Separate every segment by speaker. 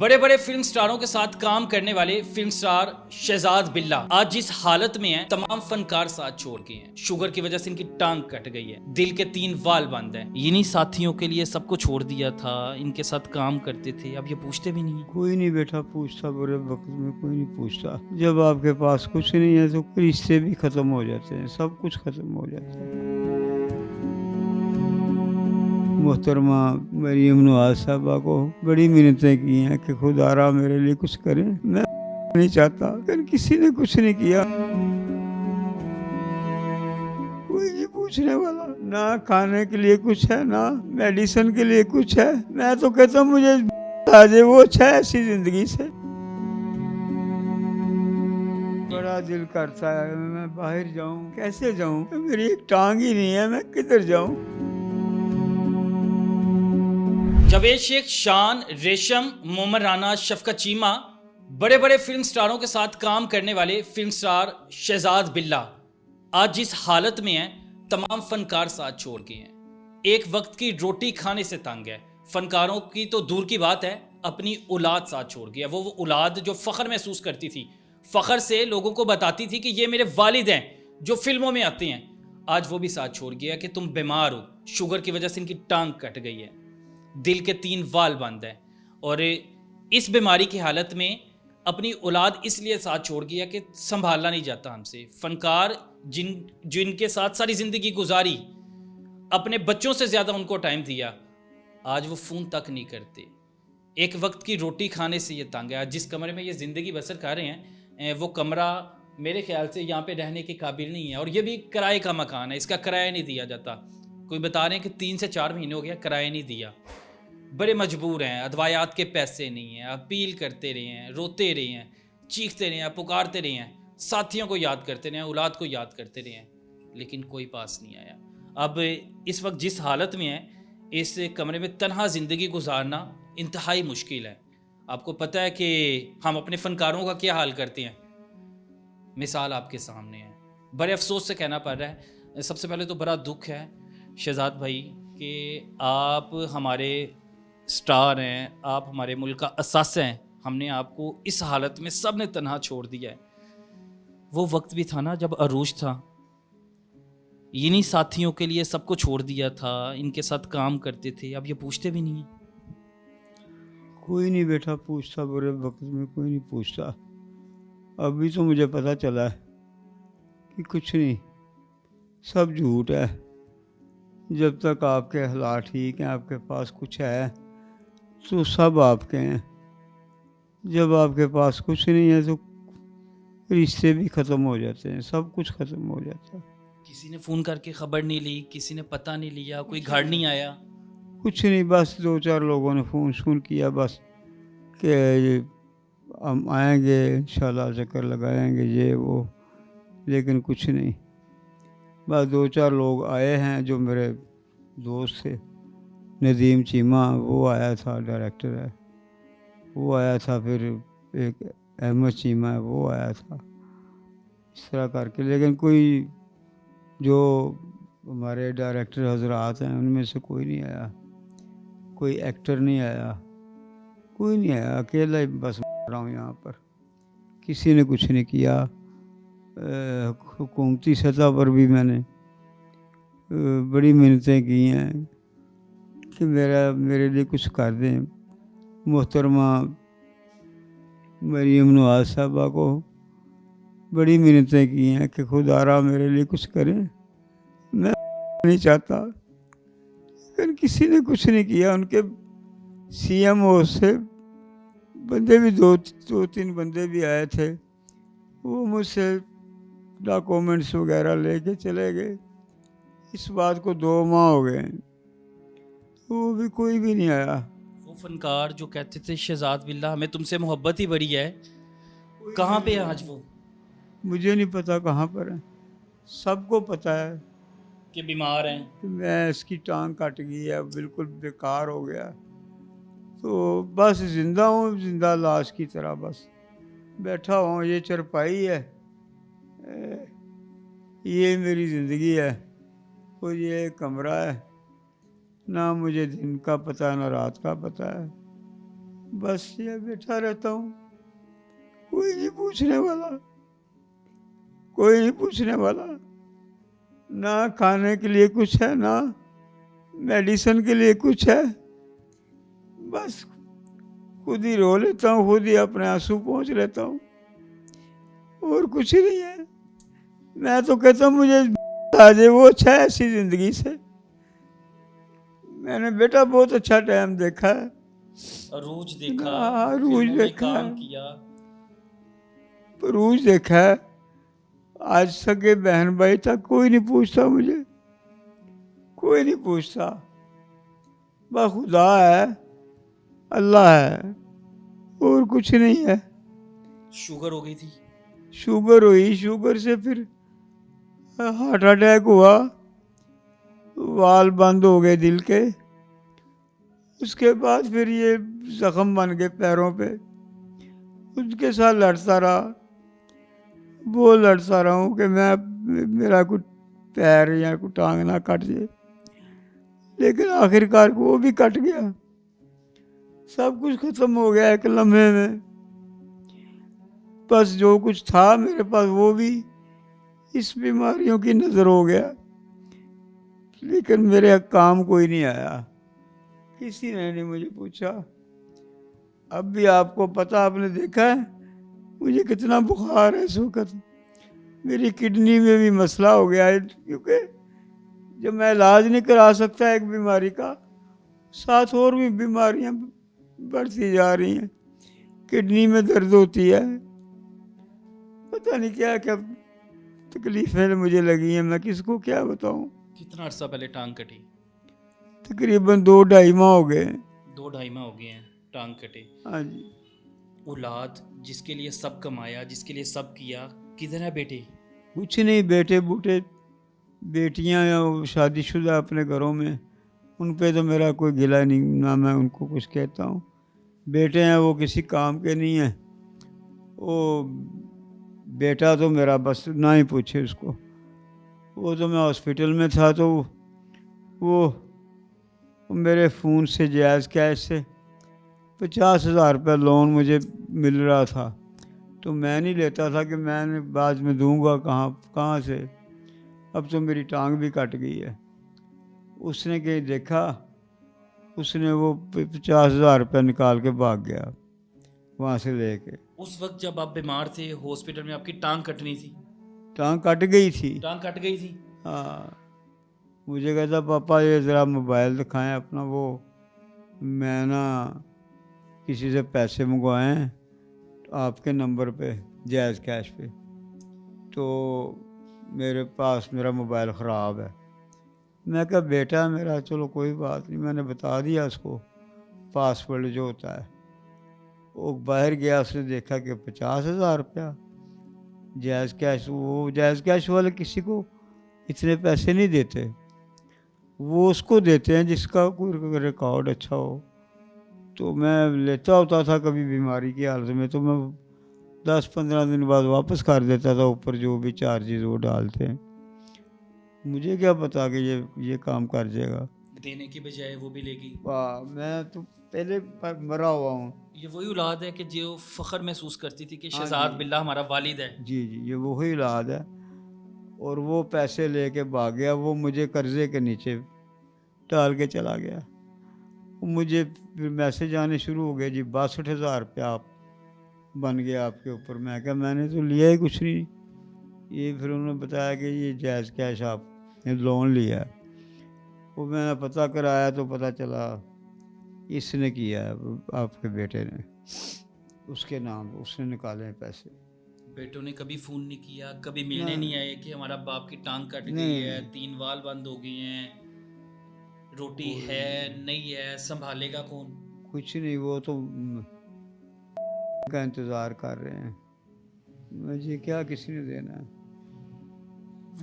Speaker 1: बड़े बड़े फिल्म स्टारों के साथ काम करने वाले फिल्म स्टार शहजाद बिल्ला आज जिस हालत में हैं, तमाम फनकार साथ छोड़ गए हैं। शुगर की वजह से इनकी टांग कट गई है, दिल के 3 वाल बंद हैं। इन्हीं साथियों के लिए सबको छोड़ दिया था, इनके साथ काम करते थे, अब ये पूछते भी नहीं है।
Speaker 2: कोई नहीं बेटा पूछता, बुरे वक्त में कोई नहीं पूछता। जब आपके पास कुछ नहीं है तो रिश्ते भी खत्म हो जाते हैं, सब कुछ खत्म हो जाता है। मोहतरमा मरीम नवाज साहबा को बड़ी मिन्नतें की हैं कि खुदारा मेरे लिए कुछ करें। मैं नहीं चाहता, लेकिन किसी ने कुछ नहीं किया। कोई नहीं पूछने वाला, ना खाने के लिए कुछ है, ना मेडिसिन के लिए कुछ है। मैं तो कहता हूँ मुझे आज वो अच्छा है ऐसी जिंदगी से। बड़ा दिल करता है मैं बाहर जाऊं, कैसे जाऊं? मेरी एक टांग ही नहीं है, मैं किधर जाऊं?
Speaker 1: जावेद शेख, शान, रेशम, मोहम्मद राना, शफकत चीमा, बड़े बड़े फिल्म स्टारों के साथ काम करने वाले फिल्म स्टार शहजाद बिल्ला आज जिस हालत में हैं, तमाम फनकार साथ छोड़ गए हैं। एक वक्त की रोटी खाने से तंग है। फनकारों की तो दूर की बात है, अपनी औलाद साथ छोड़ गया। वो औलाद जो फ़ख्र महसूस करती थी, फ़ख्र से लोगों को बताती थी कि ये मेरे वालिद हैं जो फिल्मों में आते हैं, आज वो भी साथ छोड़ गया कि तुम बीमार हो, शुगर की वजह से इनकी टांग कट गई है, दिल के 3 वाल बंद हैं। और इस बीमारी की हालत में अपनी औलाद इसलिए साथ छोड़ गया कि संभाला नहीं जाता हमसे। फनकार जिनके साथ सारी ज़िंदगी गुजारी, अपने बच्चों से ज़्यादा उनको टाइम दिया, आज वो फ़ोन तक नहीं करते। एक वक्त की रोटी खाने से ये तंग है। आज जिस कमरे में ये ज़िंदगी बसर कर रहे हैं, वो कमरा मेरे ख्याल से यहाँ पे रहने के काबिल नहीं है। और ये भी किराए का मकान है, इसका किराया नहीं दिया जाता। कोई बता रहे हैं कि 3 से 4 महीने हो गया किराया नहीं दिया। बड़े मजबूर हैं, अदवायात के पैसे नहीं हैं, अपील करते रहे हैं, रोते रहे हैं, चीखते रहे हैं, पुकारते रहे हैं, साथियों को याद करते रहे हैं, औलाद को याद करते रहे हैं, लेकिन कोई पास नहीं आया। अब इस वक्त जिस हालत में है, इस कमरे में तन्हा ज़िंदगी गुजारना इंतहाई मुश्किल है। आपको पता है कि हम अपने फ़नकारों का क्या हाल करते हैं, मिसाल आपके सामने है। बड़े अफसोस से कहना पड़ रहा है, सबसे पहले तो बड़ा दुख है शहजाद भाई कि आप हमारे स्टार हैं, आप हमारे मुल्क का असास हैं। हमने आपको इस हालत में सब ने तन्हा छोड़ दिया है। वो वक्त भी था ना जब अरूज था, इन्हीं साथियों के लिए सबको छोड़ दिया था, इनके साथ काम करते थे, अब ये पूछते भी नहीं है।
Speaker 2: कोई नहीं बेटा पूछता, बुरे वक्त में कोई नहीं पूछता। अभी तो मुझे पता चला है कि कुछ नहीं, सब झूठ है। जब तक आपके हालात ठीक हैं, आपके पास कुछ है, तो सब आपके हैं। जब आपके पास कुछ नहीं है तो रिश्ते भी ख़त्म हो जाते हैं, सब कुछ ख़त्म हो जाता है।
Speaker 1: किसी ने फ़ोन करके खबर नहीं ली, किसी ने पता नहीं लिया, कोई घर नहीं आया।
Speaker 2: कुछ नहीं, बस 2-4 लोगों ने फ़ोन किया बस कि हम आएंगे इंशाल्लाह, चक्कर लगाएंगे, ये वो, लेकिन कुछ नहीं। बस 2-4 लोग आए हैं जो मेरे दोस्त थे। नदीम चीमा वो आया था, डायरेक्टर है, वो आया था। फिर एक अहमद चीमा है, वो आया था। इस तरह करके, लेकिन कोई जो हमारे डायरेक्टर हजरात हैं उनमें से कोई नहीं आया, कोई एक्टर नहीं आया, कोई नहीं आया। अकेला ही बस रहा हूँ यहाँ पर, किसी ने कुछ नहीं किया। हुकूमती सतह पर भी मैंने बड़ी मिन्नतें की हैं कि मेरे लिए कुछ कर दें। मोहतरमा मरीम नवाज साहबा को बड़ी मिन्नतें की हैं कि खुदारा मेरे लिए कुछ करें। मैं नहीं चाहता, लेकिन किसी ने कुछ नहीं किया। उनके CMO से बंदे भी दो 3 बंदे भी आए थे, वो मुझसे डॉक्यूमेंट्स वगैरह लेके चले गए। इस बात को 2 माह हो गए, वो भी कोई भी नहीं आया।
Speaker 1: वो फनकार जो कहते थे शहजाद बिल्ला हमें तुमसे मोहब्बत ही बड़ी है, कहाँ पे है आज वो?
Speaker 2: मुझे नहीं पता कहाँ पर है, सबको पता है
Speaker 1: कि बीमार हैं।
Speaker 2: कि मैं इसकी टांग कट गई है, बिल्कुल बेकार हो गया। तो बस जिंदा हूँ, जिंदा लाश की तरह बस बैठा हूँ। ये चरपाई है, ये मेरी ज़िंदगी है, और ये कमरा है। ना मुझे दिन का पता है, ना रात का पता है। बस ये बैठा रहता हूँ, कोई नहीं पूछने वाला, कोई नहीं पूछने वाला। ना खाने के लिए कुछ है, ना मेडिसिन के लिए कुछ है। बस खुद ही रो लेता हूँ, खुद ही अपने आंसू पोंछ लेता हूँ, और कुछ ही नहीं है। मैं तो कहता हूँ मुझे आ जाए वो अच्छा है ऐसी जिंदगी से। मैंने बेटा बहुत अच्छा टाइम देखा है,
Speaker 1: अरूज देखा,
Speaker 2: अरूज
Speaker 1: फिल्मों में
Speaker 2: देखा
Speaker 1: काम
Speaker 2: है,
Speaker 1: किया।
Speaker 2: अरूज देखा है। आज सगे बहन भाई तक कोई नहीं पूछता मुझे, कोई नहीं पूछता। बस खुदा है, अल्लाह है, और कुछ नहीं है।
Speaker 1: शुगर हो गई थी।
Speaker 2: शुगर हुई, शुगर से फिर हार्ट अटैक हुआ, वाल बंद हो गए दिल के। उसके बाद फिर ये जख्म बन गए पैरों पे, उसके साथ लड़ता रहा, वो लड़ता रहा हूँ कि मैं मेरा कुछ पैर या कुछ टांग ना कट जाए, लेकिन आखिरकार वो भी कट गया। सब कुछ खत्म हो गया एक लम्हे में। बस जो कुछ था मेरे पास वो भी इस बीमारियों की नज़र हो गया, लेकिन मेरे काम कोई नहीं आया, किसी ने नहीं मुझे पूछा। अब भी आपको पता, आपने देखा है मुझे कितना बुखार है इस वक्त। मेरी किडनी में भी मसला हो गया है, क्योंकि जब मैं इलाज नहीं करा सकता एक बीमारी का, साथ और भी बीमारियां बढ़ती जा रही हैं। किडनी में दर्द होती है, पता नहीं क्या क्या तकलीफें मुझे लगी हैं, मैं किसको क्या बताऊं।
Speaker 1: कितना अरसा पहले टांग कटी?
Speaker 2: तकरीबन 2-2.5 माह हो गए।
Speaker 1: 2-2.5 माह हो गए हैं टांग कटे।
Speaker 2: हाँ जी।
Speaker 1: औलाद जिसके लिए सब कमाया, जिसके लिए सब किया, किधर है बेटे?
Speaker 2: कुछ नहीं, बेटे बूटे बेटियां या वो शादीशुदा अपने घरों में, उन पे तो मेरा कोई गिला नहीं, ना मैं उनको कुछ कहता हूँ। बेटे हैं वो किसी काम के नहीं हैं। वो बेटा तो मेरा बस ना ही पूछे उसको। वो तो मैं हॉस्पिटल में था तो वो मेरे फ़ोन से जायज़ कैश से 50,000 रुपये लोन मुझे मिल रहा था, तो मैं नहीं लेता था कि मैंने बाद में दूंगा कहाँ कहाँ से। अब तो मेरी टांग भी कट गई है। उसने कहीं देखा, उसने वो 50,000 रुपये निकाल के भाग गया वहाँ से लेके।
Speaker 1: उस वक्त जब आप बीमार थे हॉस्पिटल में, आपकी टांग कटनी थी।
Speaker 2: टांग कट गई थी।
Speaker 1: टांग कट गई थी।
Speaker 2: हाँ, मुझे कहता पापा ये ज़रा मोबाइल दिखाएं अपना, वो मैं ना किसी से पैसे मंगवाए हैं आपके नंबर पे जायज़ कैश पे, तो मेरे पास मेरा मोबाइल ख़राब है। मैं कहा बेटा मेरा, चलो कोई बात नहीं, मैंने बता दिया उसको पासवर्ड जो होता है। वो बाहर गया, उसने देखा कि 50,000 रुपया जायज़ कैश। वो जायज़ कैश वाले किसी को इतने पैसे नहीं देते, वो उसको देते हैं जिसका कोई रिकॉर्ड अच्छा हो। तो मैं लेता होता था कभी बीमारी की हालत में, तो मैं 10-15 दिन बाद वापस कर देता था, ऊपर जो भी चार्जेस वो डालते हैं। मुझे क्या पता कि ये काम कर जाएगा।
Speaker 1: देने की बजाय वो भी लेगी।
Speaker 2: वाह, मैं तो पहले मरा हुआ हूँ।
Speaker 1: ये वही औलाद है कि जो फख्र महसूस करती थी कि
Speaker 2: हाँ
Speaker 1: शहजाद
Speaker 2: जी।
Speaker 1: बिल्ला हमारा वालिद है।
Speaker 2: जी जी, ये वही औलाद है। और वो पैसे लेके भाग गया, वो मुझे कर्जे के नीचे डाल के चला गया। मुझे फिर मैसेज आने शुरू हो गए, जी 62,000 रुपया आप बन गया आपके ऊपर। मैं कहा मैंने तो लिया ही कुछ नहीं। ये फिर उन्होंने बताया कि ये जायज़ कैश आपने लोन लिया है। वो मैंने पता कराया तो पता चला इसने किया है, आपके बेटे ने, उसके नाम उसने निकाले हैं पैसे।
Speaker 1: बेटों ने कभी फ़ोन नहीं किया, कभी मिलने
Speaker 2: नहीं
Speaker 1: नहीं आए कि हमारा बाप की टांग कट गई
Speaker 2: नहीं
Speaker 1: है,
Speaker 2: नहीं,
Speaker 1: 3 वाल बंद हो गए हैं, रोटी है नहीं है, संभालेगा कौन?
Speaker 2: कुछ नहीं, वो तो का इंतज़ार कर रहे हैं। मुझे क्या किसी ने देना है,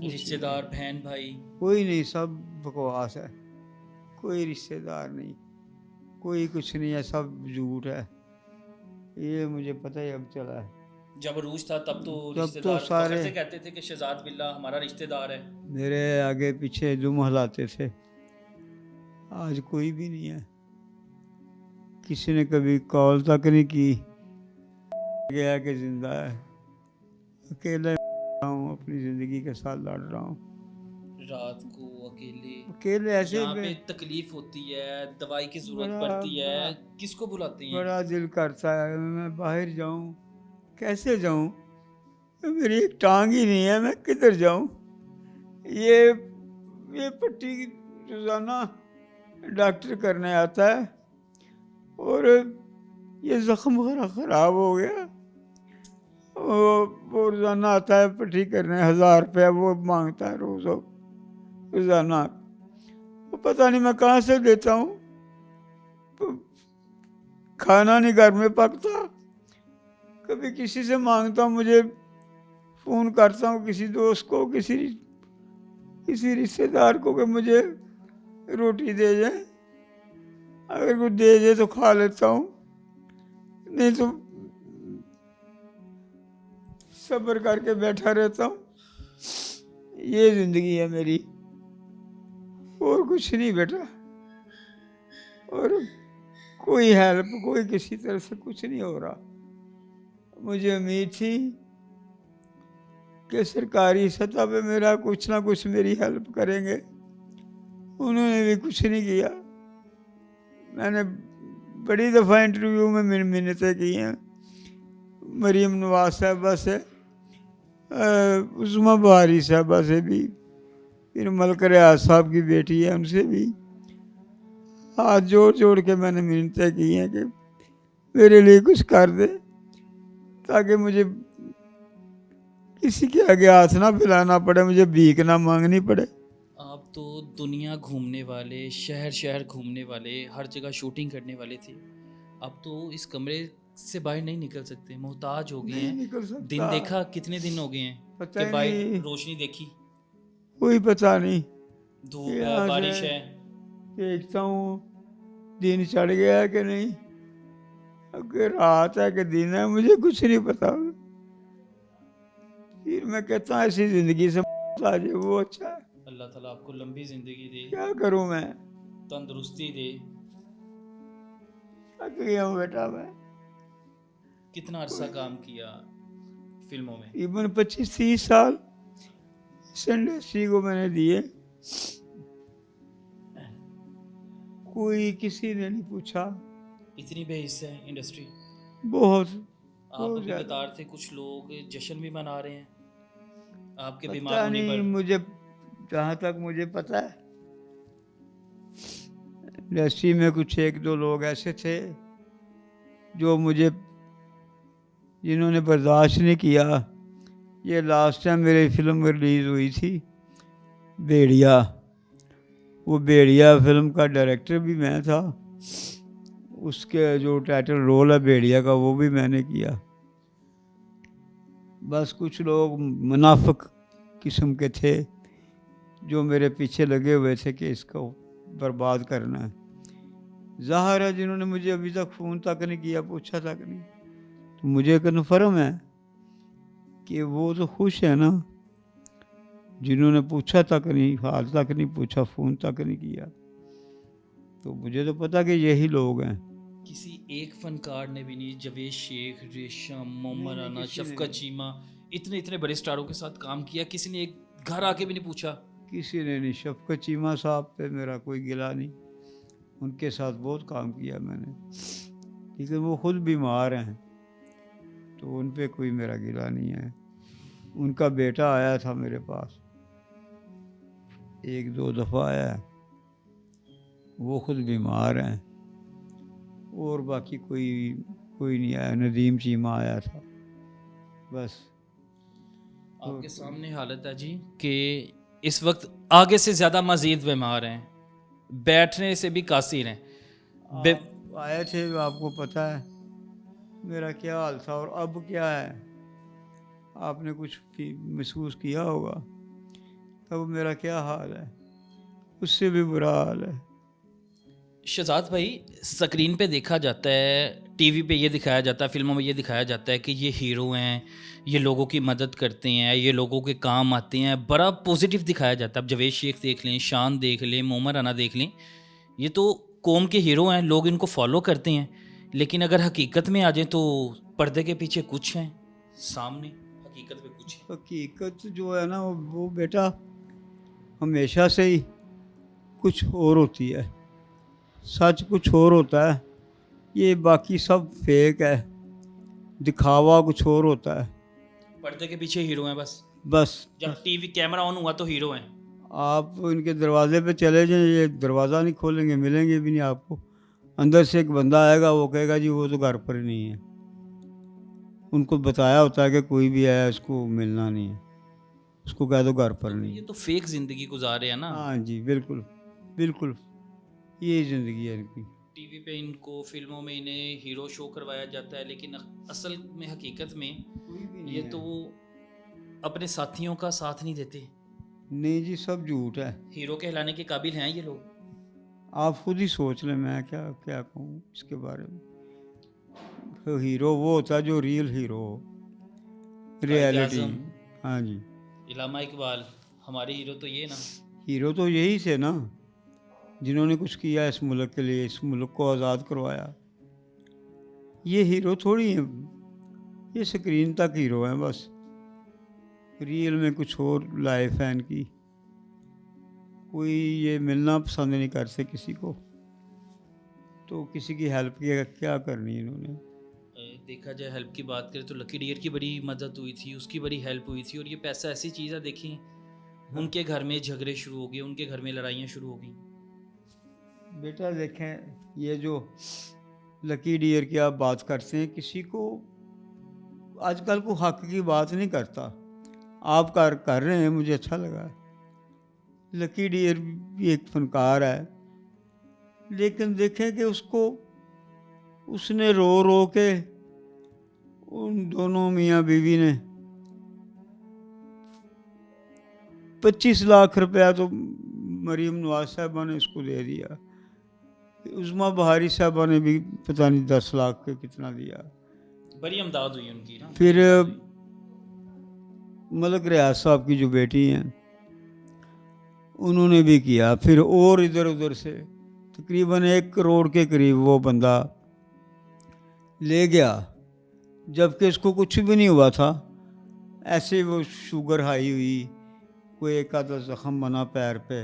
Speaker 1: रिश्तेदार, बहन भाई?
Speaker 2: कोई नहीं, सब बकवास है। कोई रिश्तेदार नहीं, कोई कुछ नहीं है, सब झूठ है। ये मुझे पता ही अब चला है।
Speaker 1: जब अरूज था तब तो
Speaker 2: तब तो
Speaker 1: रिश्तेदार फख्र
Speaker 2: सारे
Speaker 1: से कहते थे कि शहजाद बिल्ला हमारा रिश्तेदार है।
Speaker 2: मेरे आगे पीछे दुम हिलाते थे। आज कोई भी नहीं है, किसी ने कभी कॉल तक नहीं की, गया कि जिंदा है। अकेला हूँ, अपनी ज़िंदगी के साथ लड़ रहा हूँ।
Speaker 1: रात को अकेले,
Speaker 2: अकेले ऐसे
Speaker 1: यहाँ पे
Speaker 2: में
Speaker 1: तकलीफ होती है, दवाई की जरूरत
Speaker 2: बड़ा
Speaker 1: पड़ती है,
Speaker 2: बड़ा
Speaker 1: किसको बुलाते हैं?
Speaker 2: बड़ा दिल करता है मैं बाहर जाऊँ, कैसे जाऊँ? मेरी एक टांग ही नहीं है, मैं किधर जाऊँ? ये पट्टी रोज़ाना डॉक्टर करने आता है और ये ज़ख्म ख़राब हो गया। वो रोज़ाना आता है पट्टी करने, 1000 रुपया वो मांगता है रोज़ाना। वो पता नहीं मैं कहाँ से देता हूँ, खाना नहीं घर में पकता। कभी किसी से मांगता हूँ, मुझे फ़ोन करता हूँ किसी दोस्त को, किसी रिश्तेदार को कि मुझे रोटी दे जाए। अगर कुछ दे जाए तो खा लेता हूँ, नहीं तो सब्र करके बैठा रहता हूँ। ये ज़िंदगी है मेरी, और कुछ नहीं बेटा। और कोई हेल्प, कोई किसी तरह से कुछ नहीं हो रहा। मुझे उम्मीद थी कि सरकारी सतह पे मेरा कुछ ना कुछ मेरी हेल्प करेंगे, उन्होंने भी कुछ नहीं किया। मैंने बड़ी दफ़ा इंटरव्यू में मिन्नतें की हैं, मरीम नवाज साहबा से, उस्मा बहारी साहबा से भी, फिर मलक रियाज साहब की बेटी है उनसे भी हाथ जोड़ जोड़ के मैंने मिन्नतें की हैं कि मेरे लिए कुछ कर दे, ताकि मुझे किसी के आगे हाथ ना फैलाना पड़े, मुझे भीख ना मांगनी पड़े।
Speaker 1: आप तो दुनिया घूमने वाले, शहर शहर घूमने वाले, हर जगह शूटिंग करने वाले थे। अब तो इस कमरे से बाहर नहीं निकल सकते, मोहताज हो गए
Speaker 2: नहीं
Speaker 1: हैं।
Speaker 2: निकल सकता।
Speaker 1: दिन देखा, कितने दिन हो गए हैं
Speaker 2: पता
Speaker 1: कि
Speaker 2: ही
Speaker 1: बाहर
Speaker 2: नहीं,
Speaker 1: रोशनी देखी?
Speaker 2: कोई पता नहीं।
Speaker 1: धूप है,
Speaker 2: यहाँ
Speaker 1: बारिश
Speaker 2: से
Speaker 1: है।
Speaker 2: देखता हूँ दिन चढ़ गया है कि नहीं, अगर रात है कि दिन है, मुझे कुछ नहीं पता। फिर मैं कहता हूँ ऐसी ज़िंदगी से आ जाए वो अच्छा है।
Speaker 1: अल्लाह ताला आपको लंबी ज़िंदगी दे,
Speaker 2: क्या करूँ मैं,
Speaker 1: तंदुरुस्ती दे।
Speaker 2: थक गया हूँ बेटा मैं।
Speaker 1: कितना अरसा काम किया फिल्मों में?
Speaker 2: तकरीबन 25-30 साल इस इंडस्ट्री को मैंने दिए। कोई किसी ने नहीं पूछा।
Speaker 1: इतनी बेहिस्सा है इंडस्ट्री।
Speaker 2: बहुत
Speaker 1: आप
Speaker 2: बहुत
Speaker 1: अभी
Speaker 2: ज़्यादा।
Speaker 1: बता रहे थे कुछ लोग जश्न भी मना रहे हैं आपके बीमार
Speaker 2: पता
Speaker 1: होने
Speaker 2: नहीं,
Speaker 1: पर।
Speaker 2: मुझे जहाँ तक मुझे पता है इंडस्ट्री में कुछ 1-2 लोग ऐसे थे जो मुझे, जिन्होंने बर्दाश्त नहीं किया। ये लास्ट टाइम मेरी फिल्म रिलीज़ हुई थी भेड़िया, वो भेड़िया फिल्म का डायरेक्टर भी मैं था, उसके जो टाइटल रोल है भेड़िया का वो भी मैंने किया। बस कुछ लोग मुनाफिक किस्म के थे जो मेरे पीछे लगे हुए थे कि इसको बर्बाद करना है। ज़ाहिर है जिन्होंने मुझे अभी तक फ़ोन तक नहीं किया, पूछा तक नहीं, तो मुझे कन्फर्म है कि वो तो खुश है ना, जिन्होंने पूछा तक नहीं, हाल तक नहीं पूछा, फ़ोन तक नहीं किया। तो मुझे तो पता कि यही लोग हैं।
Speaker 1: किसी एक फनकार ने भी नहीं, जावेद शेख, रेशम, मोहम्मद
Speaker 2: नहीं,
Speaker 1: राना,
Speaker 2: किसी ने
Speaker 1: शफकत
Speaker 2: नहीं।
Speaker 1: चीमा, इतने इतने बड़े स्टारों के साथ काम किया, किसी ने एक घर आके भी नहीं पूछा?
Speaker 2: किसी ने नहीं। शफकत चीमा साहब पे मेरा कोई गिला नहीं, उनके साथ बहुत काम किया मैंने, लेकिन वो खुद बीमार हैं तो उन पे कोई मेरा गिला नहीं है। उनका बेटा आया था मेरे पास, 1-2 दफ़ा आया है, वो खुद बीमार हैं, और बाकी कोई नहीं आया। नदीम चीमा आया था बस।
Speaker 1: आपके सामने हालत है जी कि इस वक्त आगे से ज़्यादा मजीद बीमार हैं, बैठने से भी कासिर हैं।
Speaker 2: आप आए थे, आपको पता है मेरा क्या हाल था और अब क्या है, आपने कुछ महसूस किया होगा तब मेरा क्या हाल है, उससे भी बुरा हाल है।
Speaker 1: शहजाद भाई, स्क्रीन पे देखा जाता है, टीवी पे ये दिखाया जाता है, फिल्मों में ये दिखाया जाता है कि ये हीरो हैं, ये लोगों की मदद करते हैं, ये लोगों के काम आते हैं, बड़ा पॉजिटिव दिखाया जाता है। अब जावेद शेख देख लें, शान देख लें, मोहम्मद राना देख लें, ये तो कौम के हीरो हैं, लोग इनको फॉलो करते हैं, लेकिन अगर हकीकत में आ जाए तो पर्दे के पीछे कुछ हैं, सामने हकीकत में कुछ है।
Speaker 2: हकीकत जो है ना वो बेटा हमेशा से ही कुछ और होती है, सच कुछ और होता है, ये बाकी सब फेक है, दिखावा कुछ और होता है।
Speaker 1: पर्दे के पीछे हीरो हैं बस,
Speaker 2: बस
Speaker 1: जब टीवी कैमरा ऑन हुआ तो हीरो हैं।
Speaker 2: आप इनके दरवाजे पे चले जाएं, ये दरवाज़ा नहीं खोलेंगे, मिलेंगे भी नहीं आपको। अंदर से एक बंदा आएगा, वो कहेगा जी वो तो घर पर ही नहीं है। उनको बताया होता है कि कोई भी आया इसको मिलना नहीं है, उसको कह दो घर पर नहीं
Speaker 1: ये
Speaker 2: है।
Speaker 1: तो फेक जिंदगी गुजार रहे हैं ना।
Speaker 2: हाँ जी, बिल्कुल बिल्कुल, यही ज़िंदगी है इनकी।
Speaker 1: टीवी पे इनको, फिल्मों में इन्हें हीरो शो करवाया जाता है, लेकिन असल में हकीकत में
Speaker 2: कोई भी नहीं
Speaker 1: ये
Speaker 2: है।
Speaker 1: तो अपने साथियों का साथ नहीं देते।
Speaker 2: नहीं जी, सब झूठ है।
Speaker 1: हीरो कहलाने के काबिल हैं ये लोग।
Speaker 2: आप खुद ही सोच लें, मैं क्या क्या कहूँ इसके बारे में। तो हीरो वो होता है जो रियल हीरो हो, रियलिटी।
Speaker 1: आज़म,
Speaker 2: हाँ जी,
Speaker 1: इलामा इकबाल, हमारे हीरो तो ये ना।
Speaker 2: हीरो तो यही से ना, जिन्होंने कुछ किया इस मुल्क के लिए, इस मुल्क को आज़ाद करवाया। ये हीरो थोड़ी हैं, ये स्क्रीन तक हीरो हैं बस, रियल में कुछ और लाइफ है इनकी। कोई ये मिलना पसंद नहीं करते किसी को, तो किसी की हेल्प क्या करनी इन्होंने।
Speaker 1: देखा जाए हेल्प की बात करें तो लकी डियर की बड़ी मदद हुई थी, उसकी बड़ी हेल्प हुई थी, और ये पैसा ऐसी चीज़ है, देखें उनके घर में झगड़े शुरू हो गए, उनके घर में लड़ाइयाँ शुरू हो गई।
Speaker 2: बेटा देखें, ये जो लकी डियर की आप बात करते हैं, किसी को आजकल को हक की बात नहीं करता। आप कर रहे हैं, मुझे अच्छा लगा। लकी डियर भी एक फनकार है, लेकिन देखें कि उसने रो रो के उन दोनों मियाँ बीवी ने 25 लाख रुपया तो मरीम नवाज साहबा ने उसको दे दिया, उज़मा बहारी साहबा ने भी पता नहीं 10 लाख के कितना दिया।
Speaker 1: बड़ी अमदाद हुई उनकी ना।
Speaker 2: फिर मलक रियाज साहब की जो बेटी हैं उन्होंने भी किया। फिर और इधर उधर से तकरीबन 1 करोड़ के करीब वो बंदा ले गया, जबकि उसको कुछ भी नहीं हुआ था। ऐसे वो शुगर हाई हुई, कोई एक आधा ज़ख़म बना पैर पे,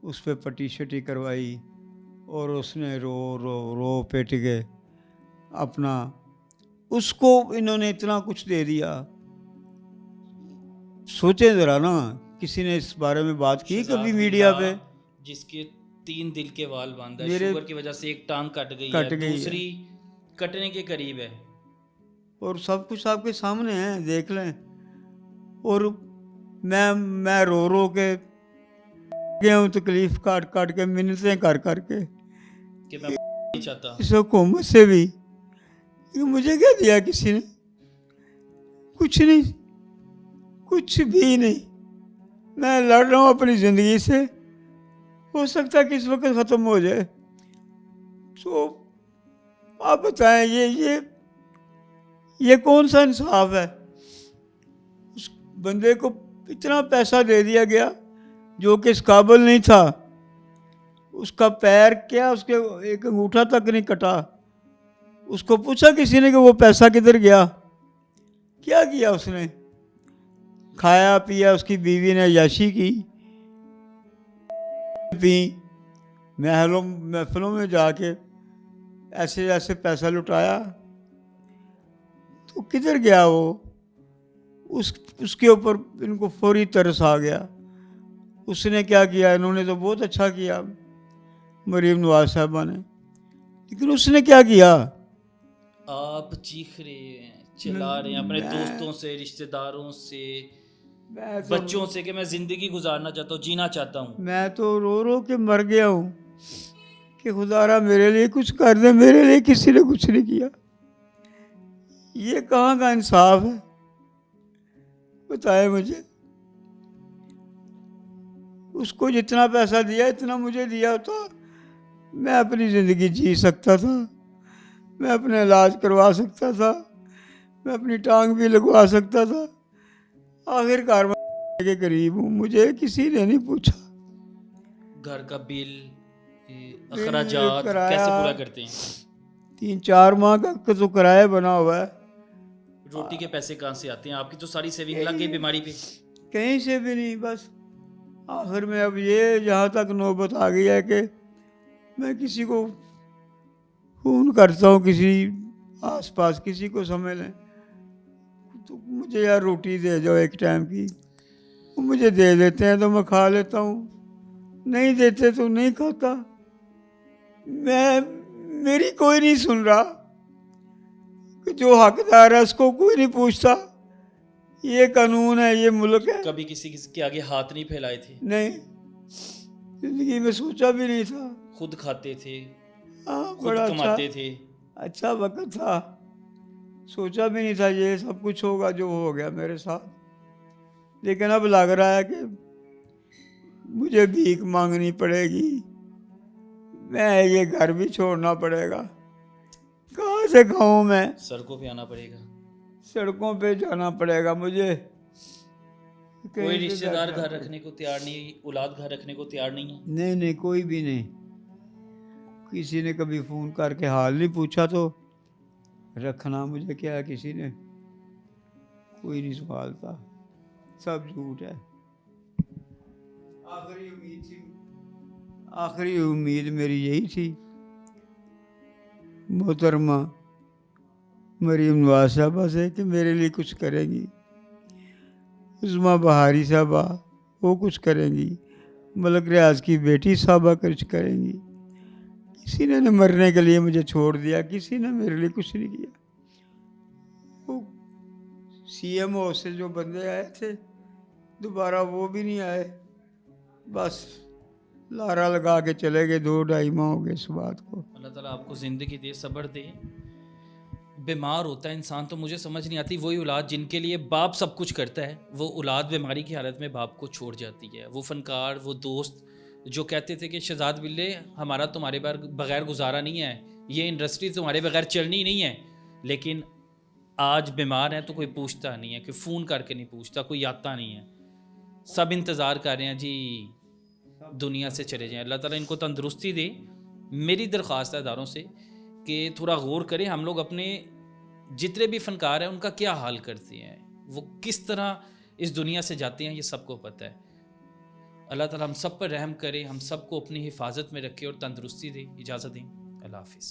Speaker 2: उस पर पट्टी शट्टी करवाई, और उसने रो रो रो पिट के अपना, उसको इन्होंने इतना कुछ दे दिया। सोचे ज़रा ना, किसी ने इस बारे में बात की कभी मीडिया पे?
Speaker 1: जिसके 3 दिल के वाल बांधा है,
Speaker 2: मेरे
Speaker 1: शुगर की वजह से एक टांग कट गई
Speaker 2: कट
Speaker 1: है,
Speaker 2: गई है।
Speaker 1: दूसरी कटने के करीब है,
Speaker 2: और सब कुछ आपके सामने है, देख लें। और मैं रो रो के गया हूँ, तकलीफ काट काट के, मिन्नतें कर कर के
Speaker 1: कि मैं नहीं चाहता।
Speaker 2: इस हुकूमत से भी कि मुझे क्या दिया किसी ने? कुछ नहीं, कुछ भी नहीं। मैं लड़ रहा हूँ अपनी ज़िंदगी से, हो सकता है कि इस वक्त ख़त्म हो जाए। तो आप बताएं, ये कौन सा इंसाफ है? उस बंदे को इतना पैसा दे दिया गया जो कि इस काबिल नहीं था। उसका पैर क्या, उसके एक अंगूठा तक नहीं कटा। उसको पूछा किसी ने कि वो पैसा किधर गया? क्या किया उसने? खाया पिया, उसकी बीवी ने याशी की, पी, महफिलों में जाके ऐसे ऐसे पैसा लुटाया। तो किधर गया वो? उसके ऊपर इनको फौरी तरस आ गया। उसने क्या किया? इन्होंने तो बहुत अच्छा किया, मरीम नवाज साहबा ने, लेकिन उसने क्या किया?
Speaker 1: आप चीख रहे हैं, चिल्ला रहे हैं अपने दोस्तों से, रिश्तेदारों से, बच्चों से कि मैं ज़िंदगी गुजारना चाहता हूँ, जीना चाहता हूँ।
Speaker 2: मैं तो रो रो के मर गया हूँ कि खुदारा मेरे लिए कुछ कर दे। मेरे लिए किसी ने कुछ नहीं किया। ये कहाँ का इंसाफ है? बताए मुझे। उसको जितना पैसा दिया, इतना मुझे दिया होता, मैं अपनी ज़िंदगी जी सकता था, मैं अपना इलाज करवा सकता था, मैं अपनी टांग भी लगवा सकता था। आखिरकार मैं के करीब हूँ, मुझे किसी ने नहीं पूछा।
Speaker 1: घर का बिल, अखराजात
Speaker 2: किराया
Speaker 1: कैसे पूरा करते हैं?
Speaker 2: 3-4 माह का तो किराया बना हुआ है।
Speaker 1: रोटी के पैसे कहाँ से आते हैं? आपकी तो सारी सेविंग लग गई बीमारी पे।
Speaker 2: कहीं से भी नहीं, बस आखिर में अब ये जहाँ तक नौबत आ गई है कि मैं किसी को फ़ोन करता हूँ, किसी आसपास किसी को समझ लें तो मुझे यार रोटी दे जाओ एक टाइम की, वो मुझे दे देते हैं तो मैं खा लेता हूँ, नहीं देते तो नहीं खाता। मेरी कोई नहीं सुन रहा कि जो हकदार है उसको कोई नहीं पूछता। ये कानून है, ये मुल्क है।
Speaker 1: कभी किसी के आगे हाथ नहीं फैलाए थे?
Speaker 2: नहीं, जिंदगी में सोचा भी नहीं था।
Speaker 1: खुद खाते थे,
Speaker 2: हाँ,
Speaker 1: खुद
Speaker 2: बड़ा
Speaker 1: कमाते थे।
Speaker 2: अच्छा वक्त था, सोचा भी नहीं था ये सब कुछ होगा जो हो गया मेरे साथ। लेकिन अब लग रहा है कि मुझे भीख मांगनी पड़ेगी, मैं ये घर भी छोड़ना पड़ेगा, कहाँ से खाऊं मैं,
Speaker 1: सड़कों पे आना पड़ेगा।
Speaker 2: सड़कों पे जाना पड़ेगा मुझे।
Speaker 1: कोई
Speaker 2: कहीं से
Speaker 1: रिश्तेदार
Speaker 2: जाके-
Speaker 1: घर रखने को तैयार नहीं, औलाद घर रखने को तैयार नहीं है।
Speaker 2: नहीं नहीं, कोई भी नहीं। किसी ने कभी फ़ोन करके हाल नहीं पूछा तो रखना मुझे क्या है, किसी ने कोई नहीं संभालता, सब झूठ है। आखिरी उम्मीद थी, आखिरी उम्मीद मेरी यही थी, मोहतरमा मरीम नवाज साहबा से कि मेरे लिए कुछ करेंगी, उस्मा बहारी साहबा वो कुछ करेंगी, मलक रियाज की बेटी साहबा कुछ करेंगी। किसी ने मरने के लिए मुझे छोड़ दिया, किसी ने मेरे लिए कुछ नहीं किया। वो CMO से जो बंदे आए थे दोबारा वो भी नहीं आए, बस लारा लगा के चले गए। 2-2.5 माह हो गए इस बात को।
Speaker 1: अल्लाह ताला आपको ज़िंदगी दे, सब्र दे। बीमार होता है इंसान तो मुझे समझ नहीं आती, वही औलाद जिनके लिए बाप सब कुछ करता है, वो औलाद बीमारी की हालत में बाप को छोड़ जाती है। वो फनकार, वो दोस्त जो कहते थे कि शहजाद बिल्ले हमारा तुम्हारे बगैर गुजारा नहीं है, ये इंडस्ट्री तुम्हारे बगैर चलनी नहीं है, लेकिन आज बीमार है तो कोई पूछता नहीं है, कि फ़ोन करके नहीं पूछता, कोई आता नहीं है। सब इंतज़ार कर रहे हैं जी दुनिया से चले जाएं। अल्लाह ताला इनको तंदुरुस्ती दे। मेरी दरख्वास्त है इदारों से कि थोड़ा गौर करें, हम लोग अपने जितने भी फनकार हैं उनका क्या हाल करते हैं, वो किस तरह इस दुनिया से जाते हैं, ये सबको पता है। अल्लाह ताला हम सब पर रहम करे, हम सबको अपनी हिफाजत में रखे और तंदुरुस्ती दे। इजाज़त दें, अल्लाह हाफिज़।